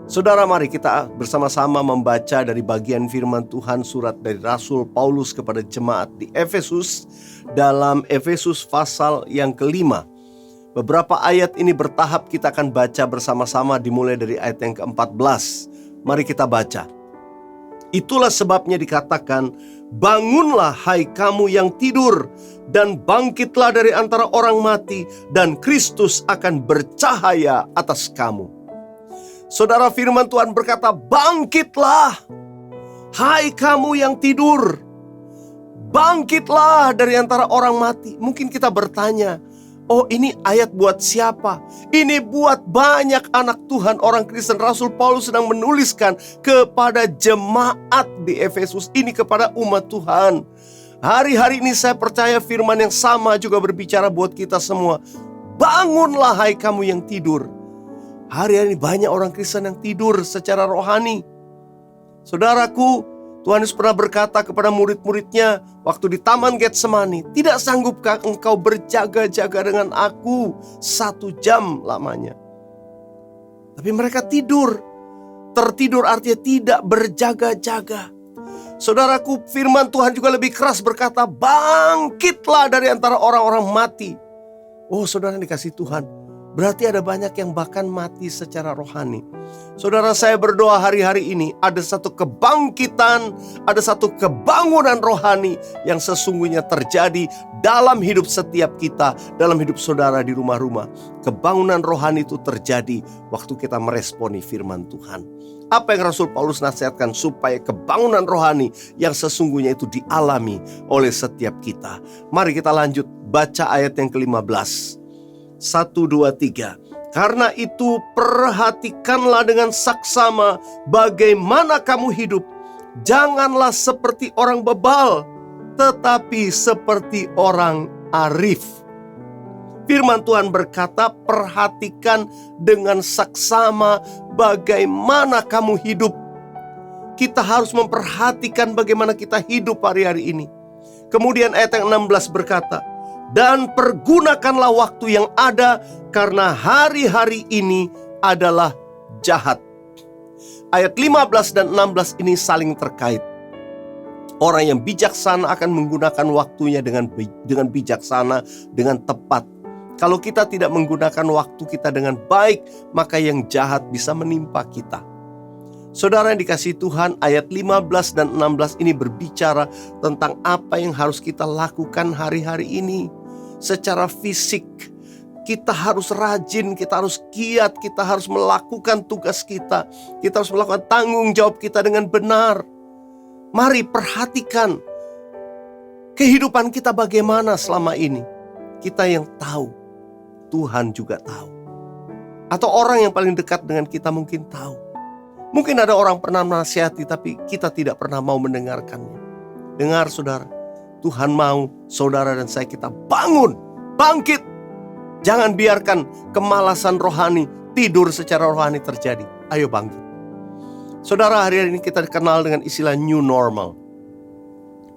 E: Saudara, mari kita bersama-sama membaca dari bagian firman Tuhan surat dari Rasul Paulus kepada jemaat di Efesus, dalam Efesus pasal yang kelima. Beberapa ayat ini bertahap kita akan baca bersama-sama, dimulai dari ayat yang ke-14. Mari kita baca. Itulah sebabnya dikatakan, bangunlah hai kamu yang tidur, dan bangkitlah dari antara orang mati, dan Kristus akan bercahaya atas kamu. Saudara, firman Tuhan berkata, bangkitlah hai kamu yang tidur, bangkitlah dari antara orang mati. Mungkin kita bertanya, oh ini ayat buat siapa? Ini buat banyak anak Tuhan, orang Kristen. Rasul Paulus sedang menuliskan kepada jemaat di Efesus ini, kepada umat Tuhan. Hari-hari ini saya percaya firman yang sama juga berbicara buat kita semua. Bangunlah hai kamu yang tidur. Hari-hari ini banyak orang Kristen yang tidur secara rohani. Saudaraku, Tuhan Yesus pernah berkata kepada murid-muridnya waktu di Taman Getsemani, tidak sanggupkah engkau berjaga-jaga dengan aku 1 jam lamanya? Tapi mereka tidur. Tertidur artinya tidak berjaga-jaga. Saudaraku, firman Tuhan juga lebih keras berkata, bangkitlah dari antara orang-orang mati. Oh saudara dikasih Tuhan, Berarti ada banyak yang bahkan mati secara rohani. Saudara, saya berdoa hari-hari ini ada satu kebangkitan, ada satu kebangunan rohani yang sesungguhnya terjadi dalam hidup setiap kita, dalam hidup saudara di rumah-rumah. Kebangunan rohani itu terjadi waktu kita meresponi firman Tuhan. Apa yang Rasul Paulus nasihatkan supaya kebangunan rohani yang sesungguhnya itu dialami oleh setiap kita. Mari kita lanjut baca ayat yang ke-15. 1, 2, 3. Karena itu perhatikanlah dengan saksama bagaimana kamu hidup. Janganlah seperti orang bebal, tetapi seperti orang arif. Firman Tuhan berkata, perhatikan dengan saksama bagaimana kamu hidup. Kita harus memperhatikan bagaimana kita hidup hari-hari ini. Kemudian ayat yang 16 berkata, dan pergunakanlah waktu yang ada karena hari-hari ini adalah jahat. Ayat 15 dan 16 ini saling terkait. Orang yang bijaksana akan menggunakan waktunya dengan bijaksana, dengan tepat. Kalau kita tidak menggunakan waktu kita dengan baik, maka yang jahat bisa menimpa kita. Saudara yang dikasihi Tuhan, ayat 15 dan 16 ini berbicara tentang apa yang harus kita lakukan hari-hari ini. Secara fisik, kita harus rajin, kita harus giat, kita harus melakukan tugas kita. Kita harus melakukan tanggung jawab kita dengan benar. Mari perhatikan kehidupan kita bagaimana selama ini. Kita yang tahu, Tuhan juga tahu. Atau orang yang paling dekat dengan kita mungkin tahu. Mungkin ada orang pernah menasihati tapi kita tidak pernah mau mendengarkannya. Dengar saudara, Tuhan mau saudara dan saya kita bangun, bangkit. Jangan biarkan kemalasan rohani, tidur secara rohani terjadi. Ayo bangkit. Saudara, hari ini kita dikenal dengan istilah new normal.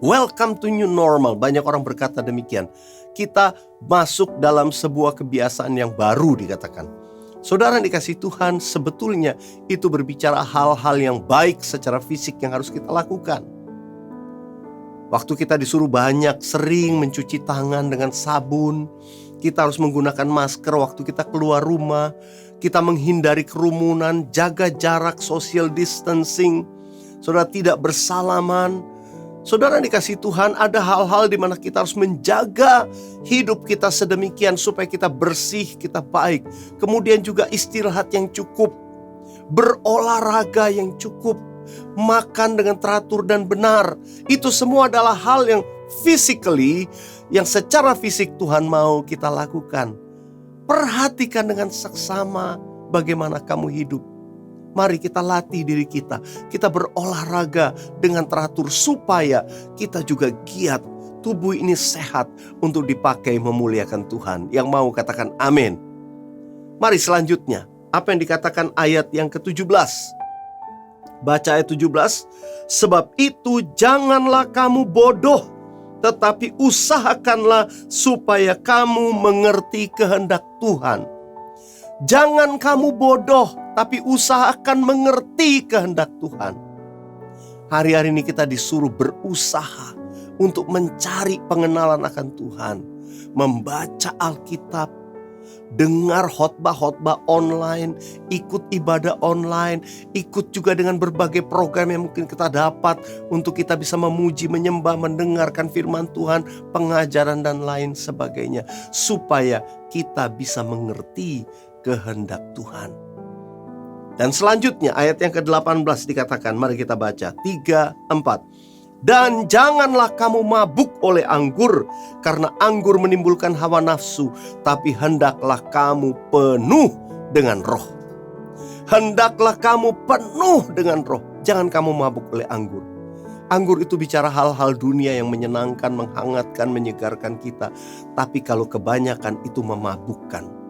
E: Welcome to new normal. Banyak orang berkata demikian. Kita masuk dalam sebuah kebiasaan yang baru dikatakan. Saudara yang dikasihi Tuhan, sebetulnya itu berbicara hal-hal yang baik secara fisik yang harus kita lakukan. Waktu kita disuruh sering mencuci tangan dengan sabun. Kita harus menggunakan masker waktu kita keluar rumah. Kita menghindari kerumunan, jaga jarak, social distancing. Saudara, tidak bersalaman. Saudara yang dikasihi Tuhan, ada hal-hal di mana kita harus menjaga hidup kita sedemikian supaya kita bersih, kita baik. Kemudian juga istirahat yang cukup, berolahraga yang cukup, makan dengan teratur dan benar. Itu semua adalah hal yang physically, yang secara fisik Tuhan mau kita lakukan. Perhatikan dengan saksama bagaimana kamu hidup. Mari kita latih diri kita. Kita berolahraga dengan teratur supaya kita juga giat. Tubuh ini sehat untuk dipakai memuliakan Tuhan. Yang mau katakan amin. Mari selanjutnya. Apa yang dikatakan ayat yang ke-17? Baca ayat 17. Sebab itu janganlah kamu bodoh, tetapi usahakanlah supaya kamu mengerti kehendak Tuhan. Jangan kamu bodoh, tapi usahakan mengerti kehendak Tuhan. Hari-hari ini kita disuruh berusaha untuk mencari pengenalan akan Tuhan. Membaca Alkitab, dengar khotbah-khotbah online, ikut ibadah online, ikut juga dengan berbagai program yang mungkin kita dapat untuk kita bisa memuji, menyembah, mendengarkan firman Tuhan, pengajaran dan lain sebagainya. Supaya kita bisa mengerti kehendak Tuhan. Dan selanjutnya ayat yang ke-18 dikatakan, mari kita baca 3, 4. Dan janganlah kamu mabuk oleh anggur, karena anggur menimbulkan hawa nafsu, tapi hendaklah kamu penuh dengan roh. Hendaklah kamu penuh dengan roh. Jangan kamu mabuk oleh anggur. Anggur itu bicara hal-hal dunia yang menyenangkan, menghangatkan, menyegarkan kita. Tapi kalau kebanyakan itu memabukkan.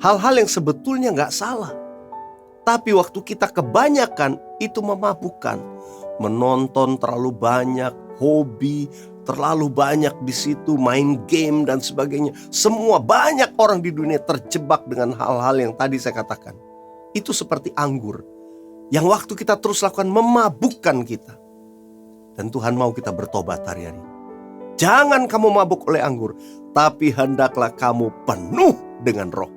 E: Hal-hal yang sebetulnya gak salah. Tapi waktu kita kebanyakan itu memabukkan. Menonton terlalu banyak, hobi terlalu banyak di situ, main game dan sebagainya. Semua banyak orang di dunia terjebak dengan hal-hal yang tadi saya katakan. Itu seperti anggur yang waktu kita terus lakukan memabukkan kita. Dan Tuhan mau kita bertobat hari-hari. Jangan kamu mabuk oleh anggur, tapi hendaklah kamu penuh dengan roh.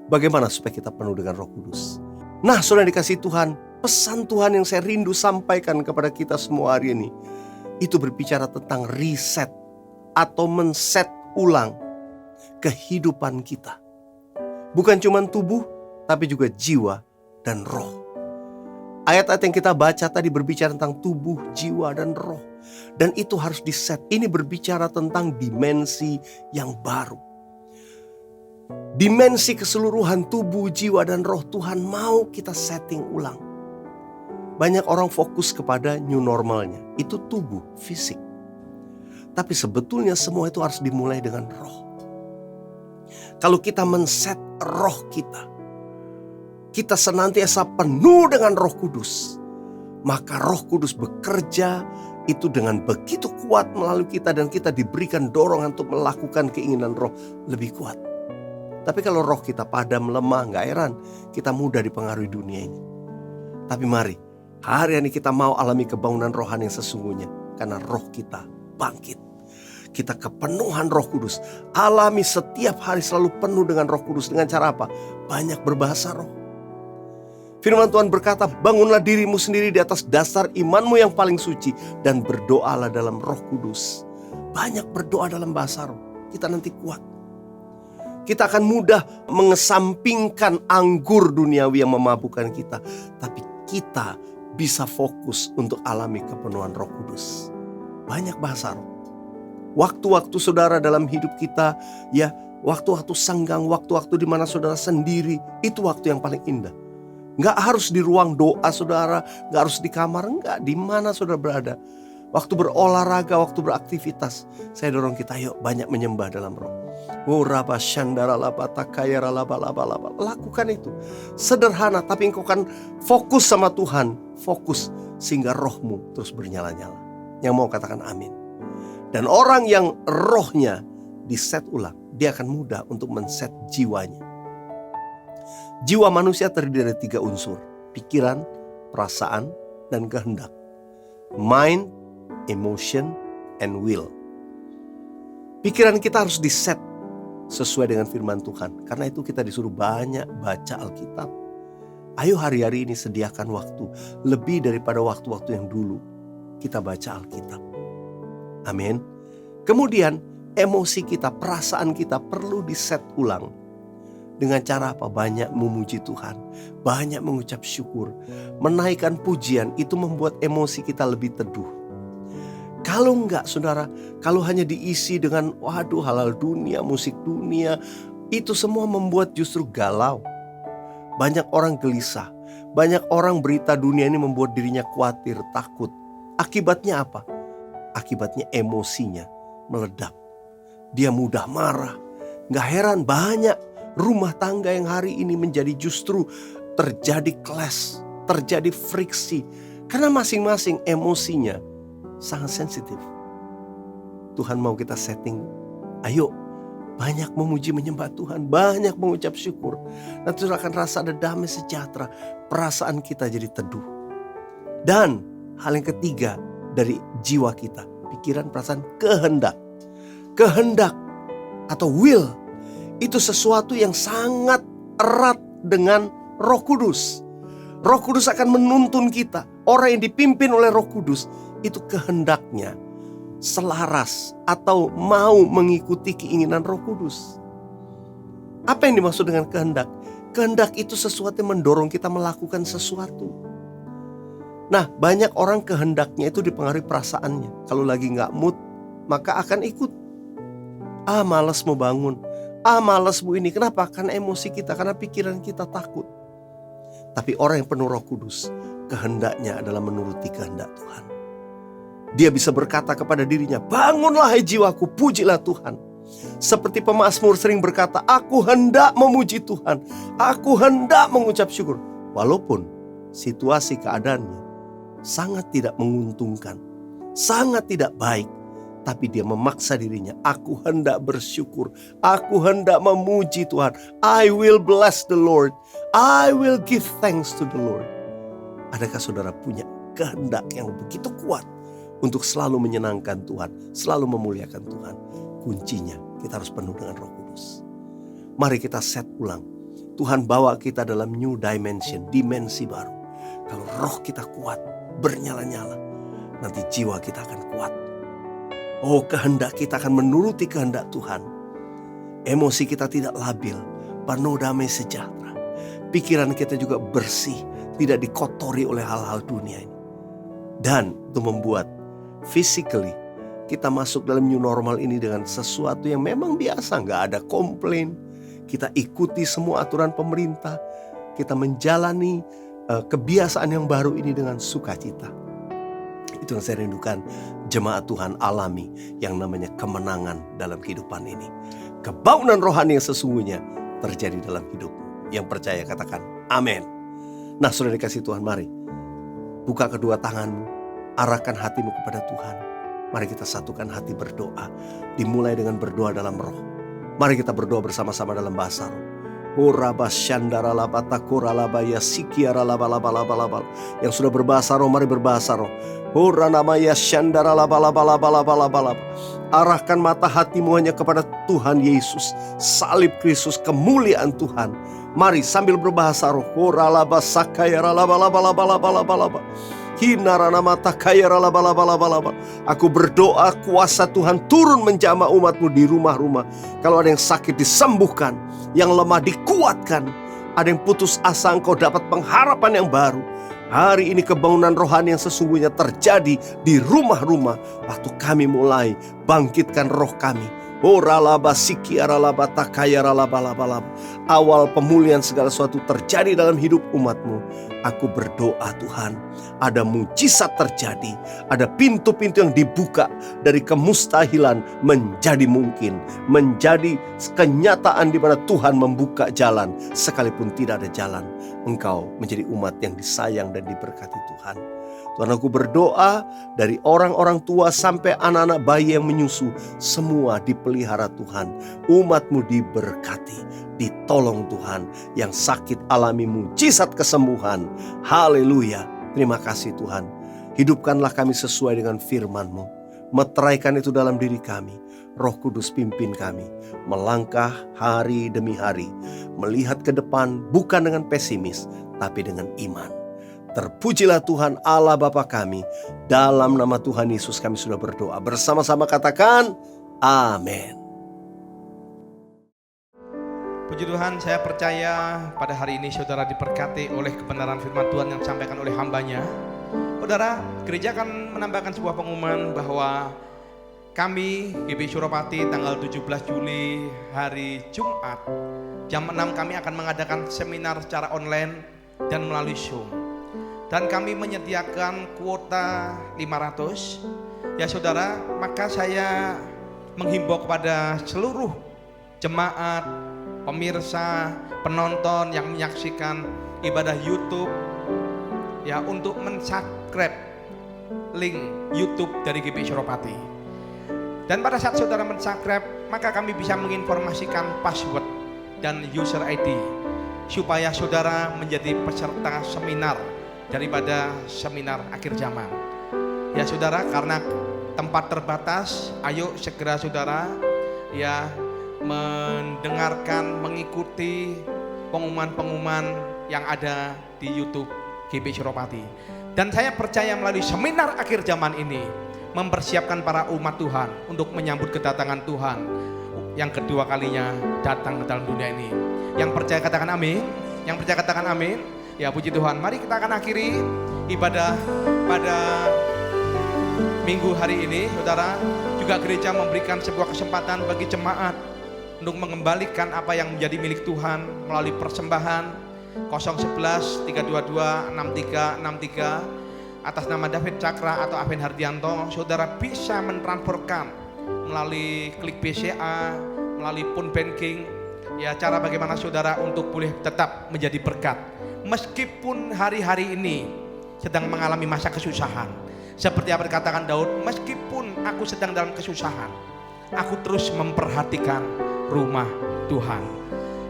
E: Bagaimana supaya kita penuh dengan Roh Kudus? Nah, saudara dikasih Tuhan, pesan Tuhan yang saya rindu sampaikan kepada kita semua hari ini, itu berbicara tentang reset atau men-set ulang kehidupan kita. Bukan cuma tubuh, tapi juga jiwa dan roh. Ayat-ayat yang kita baca tadi berbicara tentang tubuh, jiwa, dan roh. Dan itu harus di-set. Ini berbicara tentang dimensi yang baru. Dimensi keseluruhan tubuh, jiwa, dan roh Tuhan mau kita setting ulang. Banyak orang fokus kepada new normalnya. Itu tubuh, fisik. Tapi sebetulnya semua itu harus dimulai dengan roh. Kalau kita men-set roh kita senantiasa penuh dengan Roh Kudus, maka Roh Kudus bekerja itu dengan begitu kuat melalui kita, dan kita diberikan dorongan untuk melakukan keinginan roh lebih kuat. Tapi kalau roh kita padam, lemah, gak heran kita mudah dipengaruhi dunia ini. Tapi mari, hari ini kita mau alami kebangunan rohani yang sesungguhnya, karena roh kita bangkit. Kita kepenuhan Roh Kudus, alami setiap hari selalu penuh dengan Roh Kudus. Dengan cara apa? Banyak berbahasa roh. Firman Tuhan berkata, bangunlah dirimu sendiri di atas dasar imanmu yang paling suci, dan berdoalah dalam Roh Kudus. Banyak berdoa dalam bahasa roh, kita nanti kuat. Kita akan mudah mengesampingkan anggur duniawi yang memabukkan kita, tapi kita bisa fokus untuk alami kepenuhan Roh Kudus. Banyak bahasa roh. Waktu-waktu saudara dalam hidup kita, ya, waktu-waktu senggang, waktu-waktu di mana saudara sendiri, itu waktu yang paling indah. Nggak harus di ruang doa saudara, nggak harus di kamar, nggak, di mana saudara berada. Waktu berolahraga, waktu beraktivitas, saya dorong kita, yuk banyak menyembah dalam roh. Lakukan itu. Sederhana, tapi engkau kan fokus sama Tuhan. Fokus sehingga rohmu terus bernyala-nyala. Yang mau katakan amin. Dan orang yang rohnya di-set ulang, dia akan mudah untuk men-set jiwanya. Jiwa manusia terdiri dari 3 unsur: pikiran, perasaan, dan kehendak. Mind, emotion, and will. Pikiran kita harus di-set sesuai dengan firman Tuhan. Karena itu kita disuruh banyak baca Alkitab. Ayo hari-hari ini sediakan waktu lebih daripada waktu-waktu yang dulu kita baca Alkitab. Amin. Kemudian emosi kita, perasaan kita perlu di-set ulang. Dengan cara apa? Banyak memuji Tuhan, banyak mengucap syukur, menaikkan pujian. Itu membuat emosi kita lebih teduh. Kalau enggak saudara, kalau hanya diisi dengan hal-hal dunia, musik dunia, itu semua membuat justru galau. Banyak orang gelisah, banyak orang berita dunia ini membuat dirinya khawatir, takut. Akibatnya apa? Akibatnya emosinya meledak. Dia mudah marah. Gak heran banyak rumah tangga yang hari ini menjadi justru terjadi clash, terjadi friksi. Karena masing-masing emosinya sangat sensitif. Tuhan mau kita setting, ayo banyak memuji menyembah Tuhan, banyak mengucap syukur. Nanti akan rasa ada damai sejahtera, perasaan kita jadi teduh. Dan hal yang ketiga dari jiwa kita, pikiran, perasaan, kehendak. Kehendak atau will itu sesuatu yang sangat erat dengan Roh Kudus. Roh Kudus akan menuntun kita. Orang yang dipimpin oleh Roh Kudus itu kehendaknya selaras atau mau mengikuti keinginan Roh Kudus. Apa yang dimaksud dengan kehendak? Kehendak itu sesuatu yang mendorong kita melakukan sesuatu. Nah, banyak orang kehendaknya itu dipengaruhi perasaannya. Kalau lagi gak mood, maka akan ikut. Malas mau bangun. Malas bu ini. Kenapa? Karena emosi kita, karena pikiran kita takut. Tapi orang yang penuh Roh Kudus, kehendaknya adalah menuruti kehendak Tuhan. Dia bisa berkata kepada dirinya, bangunlah hai jiwaku, pujilah Tuhan. Seperti pemazmur sering berkata, aku hendak memuji Tuhan. Aku hendak mengucap syukur. Walaupun situasi keadaannya sangat tidak menguntungkan, sangat tidak baik. Tapi dia memaksa dirinya, aku hendak bersyukur, aku hendak memuji Tuhan. I will bless the Lord, I will give thanks to the Lord. Adakah saudara punya kehendak yang begitu kuat untuk selalu menyenangkan Tuhan, selalu memuliakan Tuhan? Kuncinya kita harus penuh dengan Roh Kudus. Mari kita set ulang Tuhan bawa kita dalam new dimension, dimensi baru. Kalau roh kita kuat, bernyala-nyala, nanti jiwa kita akan kuat. Oh, kehendak kita akan menuruti kehendak Tuhan. Emosi kita tidak labil, penuh damai sejahtera. Pikiran kita juga bersih, tidak dikotori oleh hal-hal dunia ini. Dan itu membuat physically kita masuk dalam new normal ini dengan sesuatu yang memang biasa, nggak ada komplain. Kita ikuti semua aturan pemerintah. Kita menjalani kebiasaan yang baru ini dengan sukacita. Itu yang saya rindukan jemaat Tuhan alami yang namanya kemenangan dalam kehidupan ini. Kebaunan rohani yang sesungguhnya terjadi dalam hidupmu. Yang percaya katakan amin. Nah, saudara dikasih Tuhan, mari buka kedua tanganmu, arahkan hatimu kepada Tuhan. Mari kita satukan hati berdoa. Dimulai dengan berdoa dalam roh. Mari kita berdoa bersama-sama dalam bahasa roh. Yang sudah berbahasa roh, mari berbahasa roh. Arahkan mata hatimu hanya kepada Tuhan Yesus, salib Kristus, kemuliaan Tuhan. Mari sambil berbahasa roh. Aku berdoa kuasa Tuhan turun menjamah umatmu di rumah-rumah. Kalau ada yang sakit disembuhkan, yang lemah dikuatkan, ada yang putus asa engkau dapat pengharapan yang baru. Hari ini kebangunan rohani yang sesungguhnya terjadi di rumah-rumah. Waktu kami mulai bangkitkan roh kami. Awal pemulihan segala sesuatu terjadi dalam hidup umatmu. Aku berdoa Tuhan, ada mujizat terjadi, ada pintu-pintu yang dibuka dari kemustahilan menjadi mungkin, menjadi kenyataan di mana Tuhan membuka jalan sekalipun tidak ada jalan. Engkau menjadi umat yang disayang dan diberkati Tuhan. Tuhan, aku berdoa dari orang-orang tua sampai anak-anak bayi yang menyusu, semua dipelihara Tuhan. Umatmu diberkati, ditolong Tuhan. Yang sakit alami mujizat kesembuhan. Haleluya. Terima kasih Tuhan. Hidupkanlah kami sesuai dengan firman-Mu. Meteraikan itu dalam diri kami. Roh Kudus pimpin kami melangkah hari demi hari, melihat ke depan bukan dengan pesimis, tapi dengan iman. Terpujilah Tuhan Allah Bapa kami. Dalam nama Tuhan Yesus kami sudah berdoa. Bersama-sama katakan amin.
D: Puji Tuhan, saya percaya pada hari ini saudara diberkati oleh kebenaran firman Tuhan yang disampaikan oleh hambanya. Saudara, gereja akan menambahkan sebuah pengumuman bahwa kami GBI Suropati tanggal 17 Juli hari Jumat jam 6 kami akan mengadakan seminar secara online dan melalui Zoom. Dan kami menyediakan kuota 500. Ya saudara, maka saya menghimbau kepada seluruh jemaat, pemirsa, penonton yang menyaksikan ibadah YouTube ya untuk mensubscribe link YouTube dari GBI Suropati. Dan pada saat saudara mensubscribe, maka kami bisa menginformasikan password dan user ID supaya saudara menjadi peserta seminar daripada seminar akhir zaman. Ya saudara, karena tempat terbatas, ayo segera saudara ya mendengarkan, mengikuti pengumuman-pengumuman yang ada di YouTube GBI Suropati. Dan saya percaya melalui seminar akhir zaman ini mempersiapkan para umat Tuhan untuk menyambut kedatangan Tuhan yang kedua kalinya datang ke dalam dunia ini. Yang percaya katakan amin. Yang percaya katakan amin. Ya puji Tuhan, mari kita akan akhiri ibadah pada minggu hari ini. Saudara, juga gereja memberikan sebuah kesempatan bagi jemaat untuk mengembalikan apa yang menjadi milik Tuhan melalui persembahan 011 322 6363 atas nama David Cakra atau Aven Hardianto. Saudara bisa mentransferkan melalui klik BCA, melalui phone banking. Ya, cara bagaimana saudara untuk boleh tetap menjadi berkat meskipun hari-hari ini sedang mengalami masa kesusahan. Seperti apa dikatakan Daud, meskipun aku sedang dalam kesusahan, aku terus memperhatikan rumah Tuhan.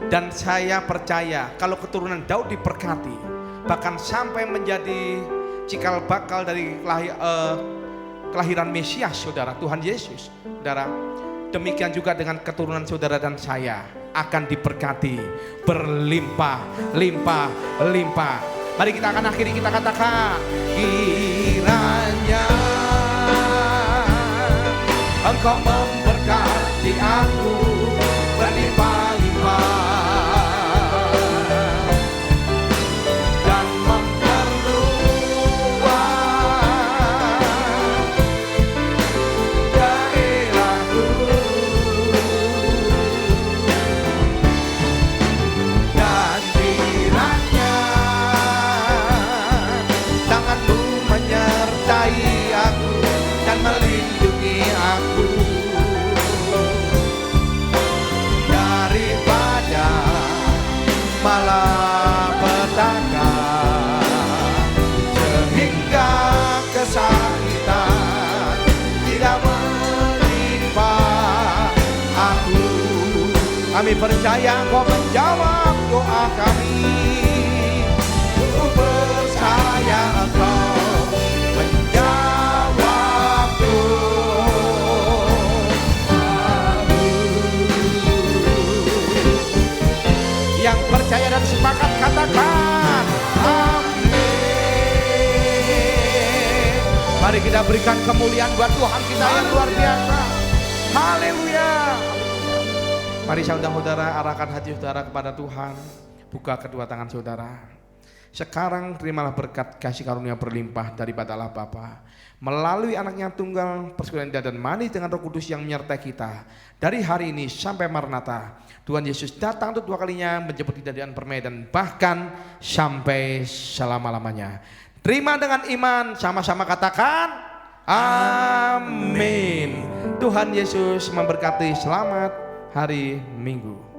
D: Dan saya percaya kalau keturunan Daud diberkati, bahkan sampai menjadi cikal bakal dari kelahiran Mesias saudara, Tuhan Yesus. Saudara, demikian juga dengan keturunan saudara dan saya akan diberkati berlimpah-limpah. Mari kita akan akhiri, kita katakan, kiranya Engkau memberkati aku berlimpah-limpah dan memperluas daerahku, dan kiranya tangan-Mu menyertai aku dan melindungi aku daripada malapetaka, sehingga kesakitan tidak menimpa aku. Kami percaya Engkau menjawab doa kami. Ku percaya Engkau menjawab doaku. Yang percaya dan sepakat katakan amin. Mari kita berikan kemuliaan buat Tuhan kita yang luar biasa. Haleluya. Mari saudara-saudara arahkan hati saudara kepada Tuhan. Buka kedua tangan saudara. Sekarang terimalah berkat kasih karunia berlimpah daripada Allah Bapa melalui anaknya tunggal persekutuan dan manis dengan Roh Kudus yang menyertai kita dari hari ini sampai Maranatha. Tuhan Yesus datang untuk dua kalinya menjemput kita dengan permai dan bahkan sampai selama-lamanya. Terima dengan iman, sama-sama katakan amin. Tuhan Yesus memberkati. Selamat hari Minggu.